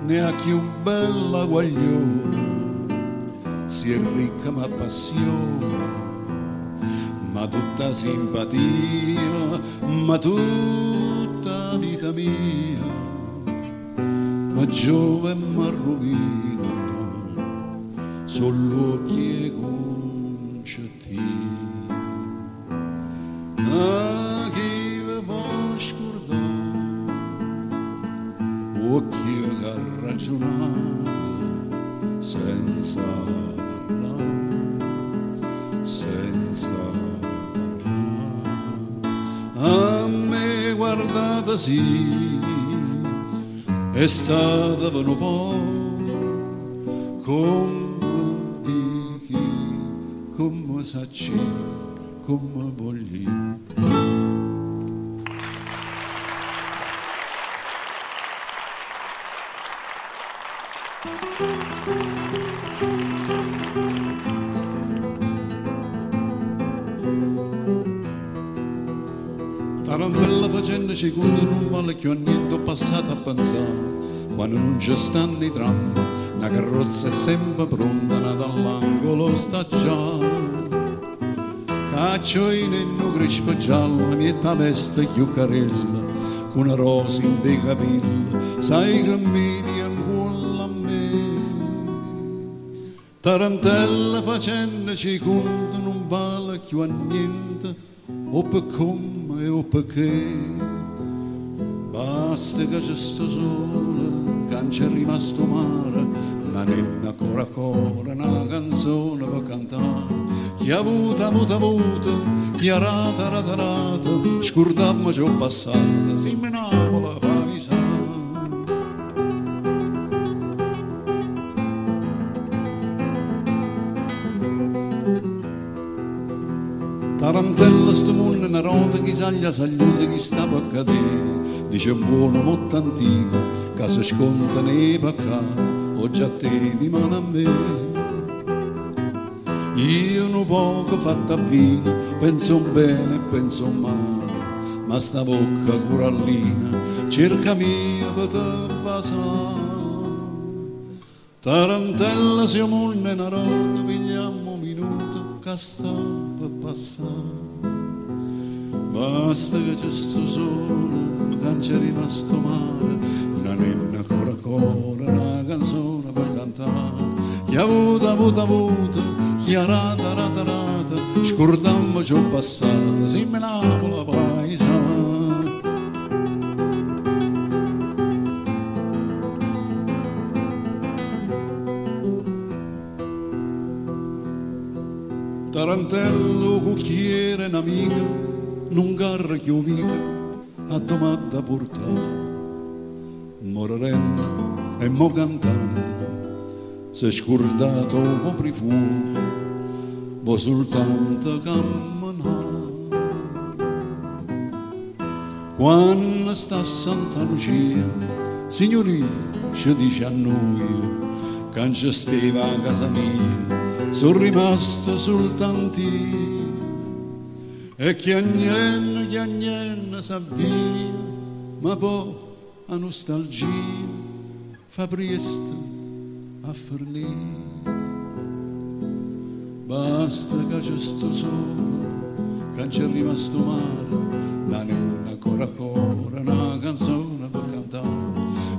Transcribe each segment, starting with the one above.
neanche un bella guaglione, si è ricca ma passione, ma tutta simpatia, ma tutta vita mia, ma giove ma rovina, solo occhi e concettina. A chi vi può scordare, occhi che ha ragionato senza parlare, senza parlare. A me guardate sì, è stata per un po' come di chi, come sacci, come voglio. Tarantella facendo secondo non vale più a niente, ho passato a pensare quando non ci stanno i tram, la carrozza è sempre pronta, nata all'angolo sta già. Caccio in enno crespo giallo, mietta veste chiuccarella, con una rosa in dei capelli, sai che mi ancora a me. Tarantella facendo secondo non vale più a niente, o per come o perché. Basta che c'è sto sole, che non c'è rimasto mare, la nenna ancora una canzone per cantare. Chi ha avuto, chi ha rata, scordammo ciò passato, si menava la paisa. Tarantella sto mondo è una rota, chi saglia saluta, chi sta per cadere. Dice un buono molto antico, che si sconta nei peccati, oggi a te di mano a me. Io un poco fatta vino, penso bene e penso male, ma sta bocca corallina cerca mia per te vasare. Tarantella siamo una rota, pigliamo un minuto che sta per passare. Basta che c'è sto sole, che non c'è rimasto mare, una nenna ancora una canzone per cantare. Chi ha avuto, chi ha rata, scordammo ciò passato, si menava la paisa. Tarantello, cucchiere, un'amica, non garra che mica, a domanda portare. Morendo e mo cantando, si è scordato il coprifuoco, vo soltanto camminare. Quando sta a Santa Lucia, signorina, ci dice a noi, che non ci stava a casa mia, sono rimasto soltanto io. E chi agnenne sa via, ma poi a nostalgia fa presto a fornire. Basta che c'è sto sole, che non c'è rimasto mare, la nenna ancora una canzone per cantare.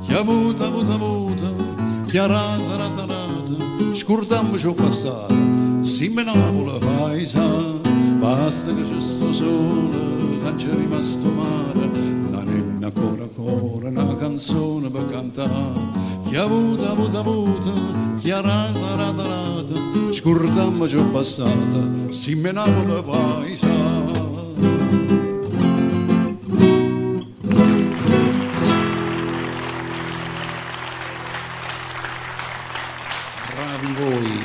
Chi ha avuto, chi ha rata, scordammo ciò passato, si menava la paisa. Basta che c'è sto sole, che non c'è rimasto mare, la nenna ancora una canzone per cantare. Chi ha avuto, chi ha rata, scordammo ciò passato, si menava la paisa. Bravi voi.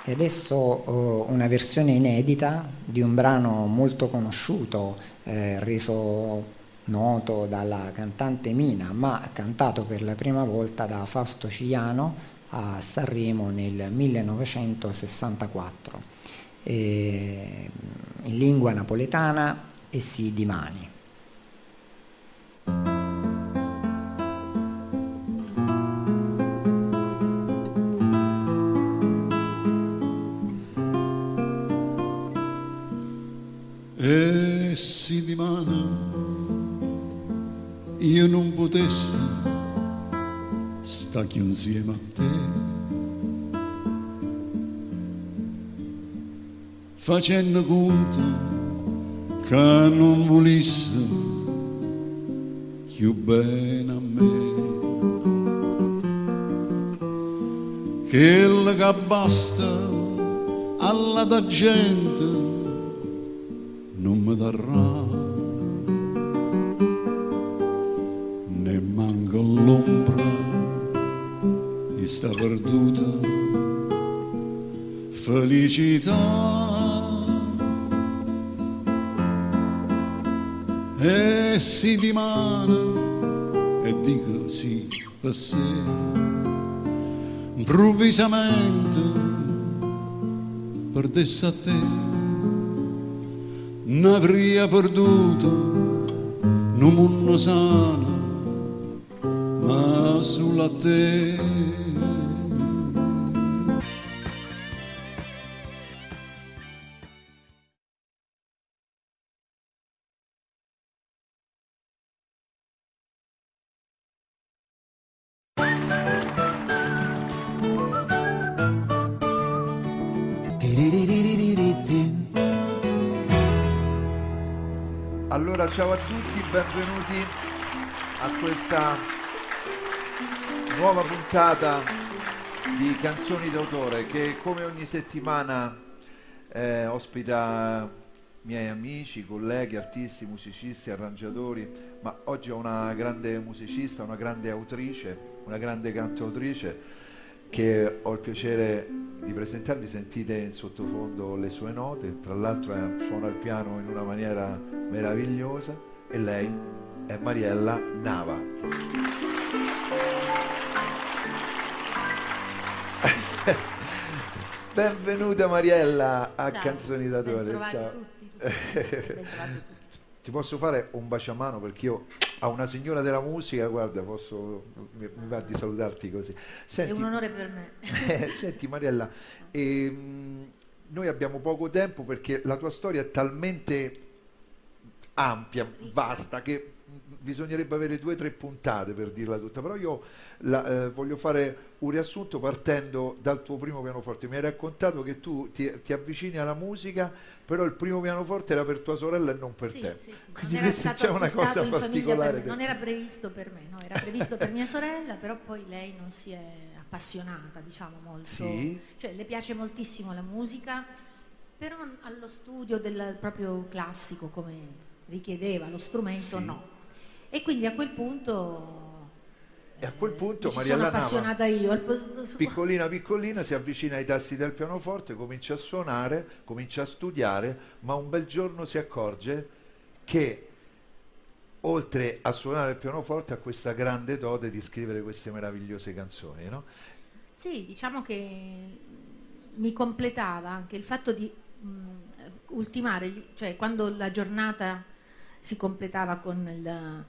E adesso una versione inedita di un brano molto conosciuto, reso noto dalla cantante Mina, ma cantato per la prima volta da Fausto Cigliano a Sanremo nel 1964. in lingua napoletana e si dimani. E si dimana io non potessi sta chiù insieme a te, facendo conto che non volesse più bene a me, che che basta alla da gente non mi darà ne manca l'ombra di sta perduta felicità. E si dimana e dico sì per sé, improvvisamente perdesse a te, n'avrei perduto non mondo sano, ma sulla te. Allora, ciao a tutti, benvenuti a questa nuova puntata di Canzoni d'autore che come ogni settimana ospita miei amici, colleghi, artisti, musicisti, arrangiatori, ma oggi ho una grande musicista, una grande autrice, una grande cantautrice che ho il piacere di presentarvi. Sentite in sottofondo le sue note, tra l'altro suona il piano in una maniera meravigliosa, e lei è Mariella Nava. Benvenuta Mariella a Ciao. Canzoni d'autore. Bentrovati Ciao. tutti. Bentrovati tutti. Ti posso fare un baciamano perché io a una signora della musica, guarda, mi va di salutarti così. Senti, È un onore per me. Senti Mariella, noi abbiamo poco tempo perché la tua storia è talmente ampia, vasta, che bisognerebbe avere 2 o 3 puntate per dirla tutta, però io voglio fare un riassunto partendo dal tuo primo pianoforte. Mi hai raccontato che tu ti avvicini alla musica, però il primo pianoforte era per tua sorella e non per te. Sì. Quindi Non era questa stato c'è una acquistato cosa in famiglia particolare. per me. Non era previsto per me, no, era previsto per mia sorella, però poi lei non si è appassionata, diciamo, molto. Sì? Cioè, le piace moltissimo la musica, però allo studio del proprio classico, come richiedeva lo strumento, Sì. no. E quindi a quel punto... E a quel punto mi ci Mariella sono Nava, appassionata io al posto suo. piccolina, si avvicina ai tasti del pianoforte, comincia a suonare, comincia a studiare, ma un bel giorno si accorge che oltre a suonare il pianoforte ha questa grande dote di scrivere queste meravigliose canzoni, no? Sì, diciamo che mi completava anche il fatto di ultimare, cioè quando la giornata si completava con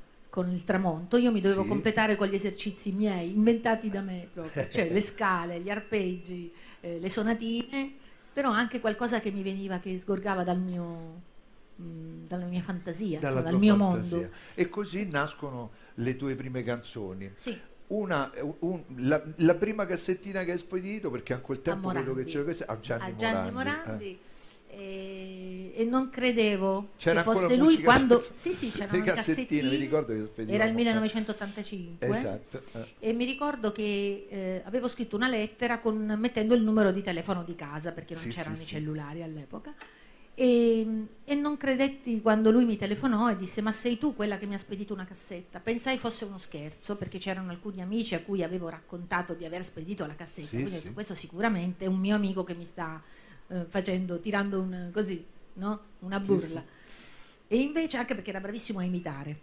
il tramonto, io mi dovevo Sì. completare con gli esercizi miei, inventati da me proprio, cioè le scale, gli arpeggi, le sonatine, però anche qualcosa che mi veniva, che sgorgava dalla mia fantasia, Dalla dal tua mio fantasia. mondo. E così nascono le tue prime canzoni. Sì. La prima cassettina che hai spedito, perché a quel tempo vedo che Morandi. c'era questa, a Gianni Gianni Morandi. Morandi. E non credevo C'era che fosse ancora lui musica quando su- sì, le c'erano i cassettine, mi ricordo che era spedivamo. il 1985 Esatto. e mi ricordo che avevo scritto una lettera mettendo il numero di telefono di casa perché non Sì, c'erano sì, i sì. cellulari all'epoca e non credetti quando lui mi telefonò e disse: ma sei tu quella che mi ha spedito una cassetta? Pensai fosse uno scherzo perché c'erano alcuni amici a cui avevo raccontato di aver spedito la cassetta, Sì, quindi ho sì. detto, questo sicuramente è un mio amico che mi sta tirando una burla. E invece, anche perché era bravissimo a imitare,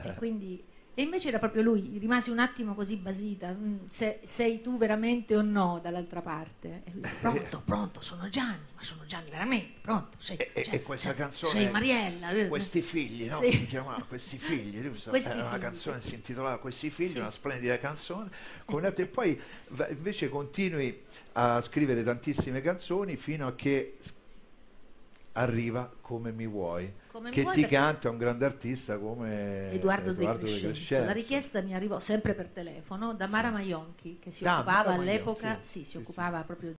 e quindi E invece era proprio lui, rimasi un attimo così basita, sei tu veramente o no dall'altra parte? E lui, pronto, sono Gianni, ma sono Gianni veramente, pronto. E questa canzone, sei Mariella. Questi figli, no? Sì. Si chiamava Questi figli, era una canzone, si intitolava Questi figli, sì. Una splendida canzone. E poi invece continui a scrivere tantissime canzoni fino a che arriva Come mi vuoi, che ti canta un grande artista come Edoardo De Crescenzo. La richiesta mi arrivò sempre per telefono da Mara Maionchi, che si occupava all'epoca, si occupava proprio